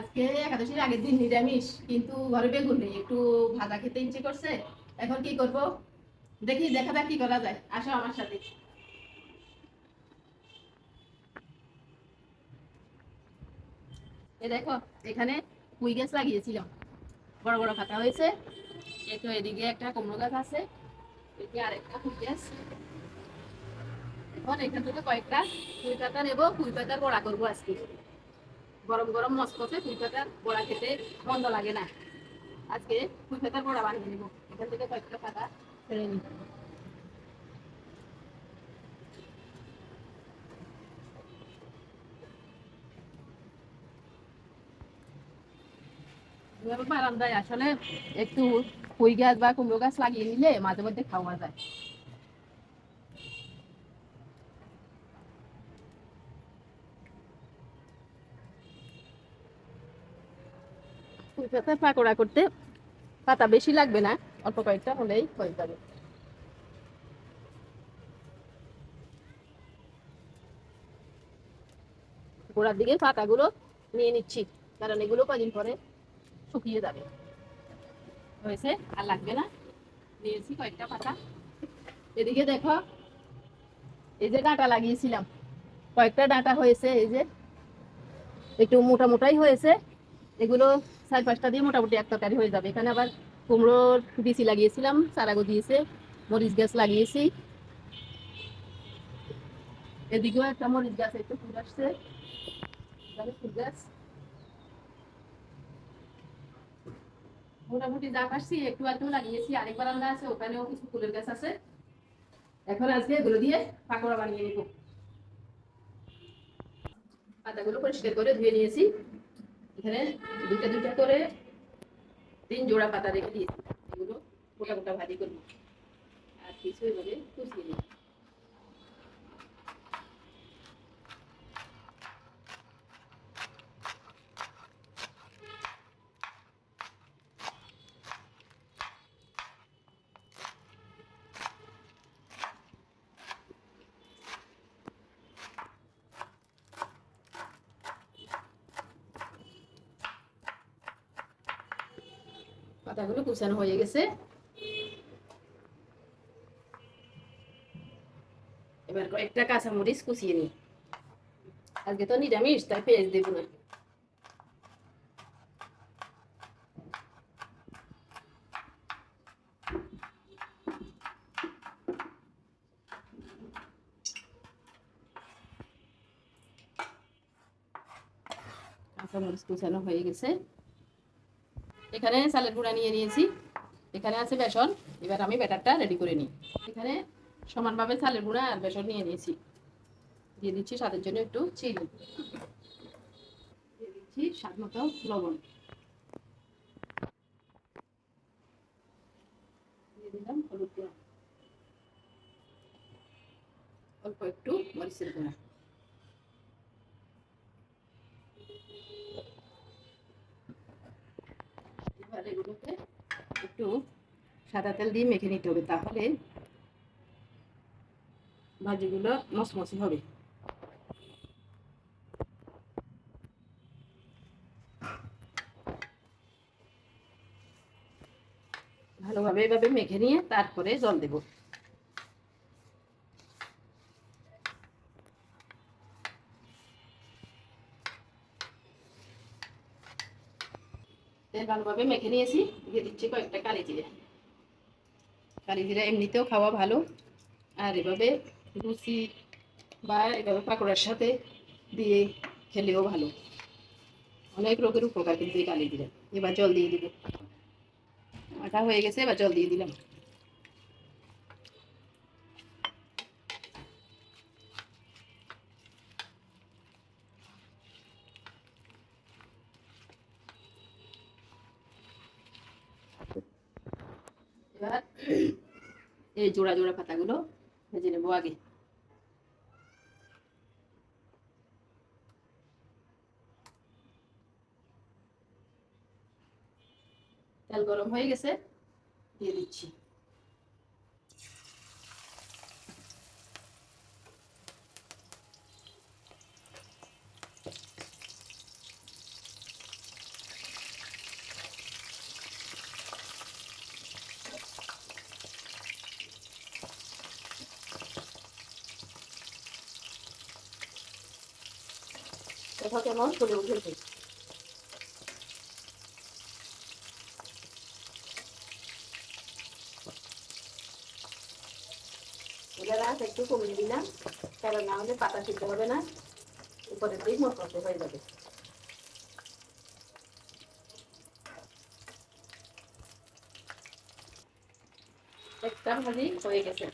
আজকে একাদশীর আগের দিন নিরামিষ, কিন্তু ঘরে বেগুন নেই, একটু ভাজা খেতে ইচ্ছে করছে। এখন কি করব, দেখি দেখা যাক কি করা যায়। আসো আমার সাথে। এ দেখো, এখানে পুঁই গাছ লাগিয়েছিলাম, বড় বড় পাতা হয়েছে। এই তো এদিকে একটা কুমড়ো গাছ আছে, এদিকে আরেকটা পুঁই গাছ। এখন এখান থেকে কয়েকটা পুঁই পাতা নেবো, পুঁই পাতার বড়া করবো আজকে। গরম গরম মচমচে পুঁই পাতার বড়া খেতে মন্দ লাগে না। আজকে পুঁই পাতার বড়া বানিয়ে নেবো। এখান থেকে কয়েকটা পাতা ছেড়ে নিই। বারান্দায় আসলে একটু পুঁই গাছ বা কুমড়ো গাছ লাগিয়ে নিলে মাঝে মধ্যে খাওয়া যায়। পুঁই পাতার পাকোড়া করতে পাতা বেশি লাগবে না, অল্প কয়েকটা হলেই হয়ে যাবে। গোড়ার দিকে পাতাগুলো নিয়ে নিচ্ছি, কারণ এগুলো কদিন পরে শুকিয়ে যাবে। হয়েছে, আর লাগবে না। নিয়েছি কয়েকটা পাতা। এদিকে দেখো, এই যে ডাঁটা লাগিয়েছিলাম, কয়েকটা ডাঁটা হয়েছে, এই যে একটু মোটা মোটাই হয়েছে। এগুলো 4-5টা দিয়ে মোটামুটি এক তরকারি হয়ে যাবে। এখানে আবার কুমড়োর বিচি লাগিয়েছিলাম, চারা গজিয়েছে। মরিচ গাছ লাগিয়েছি, এদিকেও একটা মরিচ গাছ একটু ফুল আসছে, ফুল গাছ। মোটামুটি যা পারছি একটু একটু লাগিয়েছি। আরেক বারান্দা আছে, ওখানেও কিছু ফুলের গাছ আছে। এখন আজকে এগুলো দিয়ে পাকোড়া বানিয়ে নিব। পাতাগুলো পরিষ্কার করে ধুয়ে নিয়েছি। এখানে দুটা দুটা করে 3 জোড়া পাতা রেখে দিয়েছি। এগুলো গোটা গোটা ভাজি করবো, আর কিছু এভাবে কুচিয়ে নিই। পাতাগুলো কুচানো হয়ে গেছে। এবার কয়েকটা কাঁচামরিচ কুচিয়ে নিই। আজকে তো নিরামিষ, তাই পেঁয়াজ দেবো না। কাঁচামরিচ কুচানো হয়ে গেছে। এখানে চালের গুঁড়া নিয়ে নিয়েছি, এখানে আছে বেসন। এবার আমি ব্যাটারটা রেডি করে নিই। এখানে সমানভাবে চালের গুঁড়া আর বেসন নিয়ে নিয়েছি। দিয়ে দিচ্ছি স্বাদের জন্য একটু চিনি, দিয়ে দিচ্ছি স্বাদ মতো লবণ, দিয়ে দিলাম হলুদ গুঁড়া, অল্প একটু মরিচের গুঁড়া। এবার এগুলোকে একটু সাদা তেল দিয়ে মেখে নিতে হবে, তাহলে ভাজিগুলো মচমচে হবে। ভালোভাবে এভাবে মেখে নিয়ে তারপরে জল দেব। তেল ভালোভাবে মেখে নিয়েছি, দিয়ে দিচ্ছি কয়েকটা কালি জিরে। কালি জিরা এমনিতেও খাওয়া ভালো, আর এভাবে লুচি বা এভাবে পাকোড়ার সাথে দিয়ে খেলেও ভালো। অনেক রোগের উপকার কিন্তু এই কালি জিরা। এবার জল দিয়ে দিব। আটা হয়ে গেছে, এবার জল দিয়ে দিলাম। এবার এই জোড়া জোড়া পাতাগুলো ভেজে নেবো আগে। তেল গরম হয়ে গেছে, দিয়ে দিচ্ছি। দেখো কেমন ফুলে উঠেছে। এবার একটু কমিয়ে দিলাম, কারণ না হলে পাতা সিদ্ধ হবে না, উপরের দিক মতো হয়ে যাবে। একটা ভাজি হয়ে গেছে।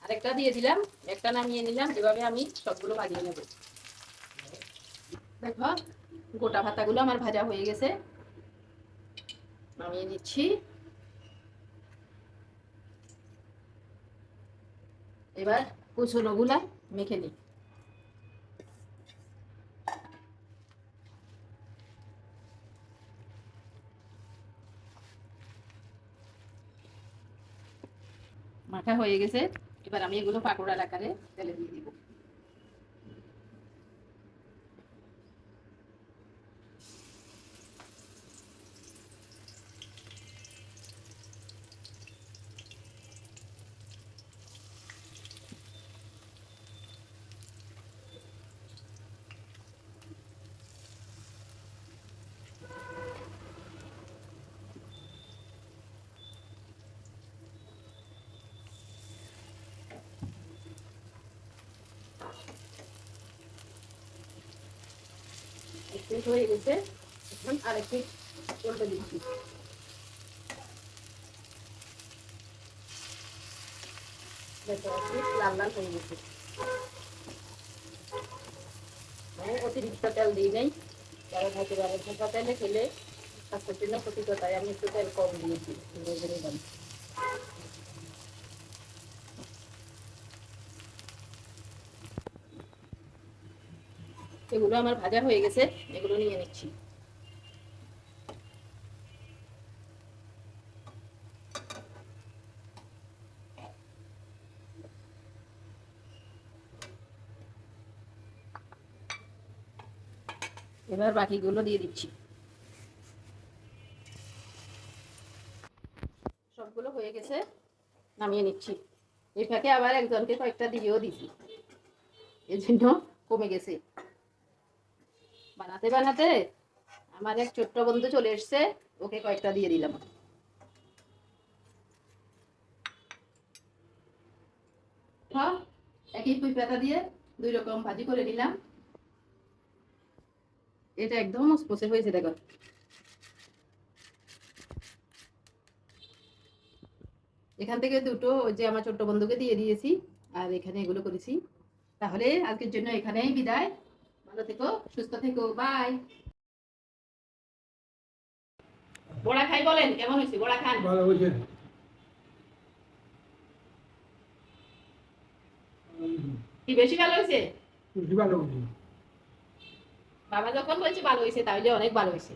আরেকটা দিয়ে দিলাম, একটা নামিয়ে নিলাম। এভাবে আমি সবগুলো ভাজিয়ে নেব। দেখো গোটা ভাতাগুলো আমার ভাজা হয়ে গেছে, নামিয়ে নিচ্ছি। এবার কুচনো গুলা মেখে নিই। মাখা হয়ে গেছে, এবার আমি এগুলো পাকোড়ার আকারে তেলে দিয়ে দিব। একটু হয়ে গেছে, এখন আরেকটু উল্টে দিচ্ছি। দেখো লাল লাল হয়ে গেছে। অতিরিক্ত তেল দিই নাই, কারণ একেবারে ভাজা তেলে খেলে স্বাস্থ্যের জন্য ক্ষতিকর, তাই আমি একটু তেল কম দিয়েছি। এগুলো আমার ভাজা হয়ে গেছে, এগুলো নিয়ে নিচ্ছি। এবার বাকিগুলো দিয়ে দিচ্ছি। সবগুলো হয়ে গেছে, নামিয়ে নিচ্ছি। এই ফাঁকে আবার একজনকে কয়েকটা দিয়েও দিছি, এই জন্য কমে গেছে। বানাতে বানাতে আমার এক ছোট্ট বন্ধু চলে এসছে, ওকে কয়েকটা দিয়ে দিলাম। হ্যাঁ, একই পুঁই পাতা দিয়ে 2 রকম ভাজি করে নিলাম। এটা একদম মুসমুসে হয়েছে দেখো। এখান থেকে দুটো ওই যে আমার ছোট্ট বন্ধুকে দিয়ে দিয়েছি, আর এখানে এগুলো করেছি। তাহলে আজকের জন্য এখানেই বিদায়। ভালো থেকো, সুস্থ থেকো, বাই। বড়া খাই বলেন, কেমন হয়েছে? বড়া খান? ভালো হয়েছে। কি বেশি ভালো হয়েছে? বেশি ভালো হয়েছে। বাবা যখন বলছে ভালো হয়েছে, তাহলে অনেক ভালো হয়েছে।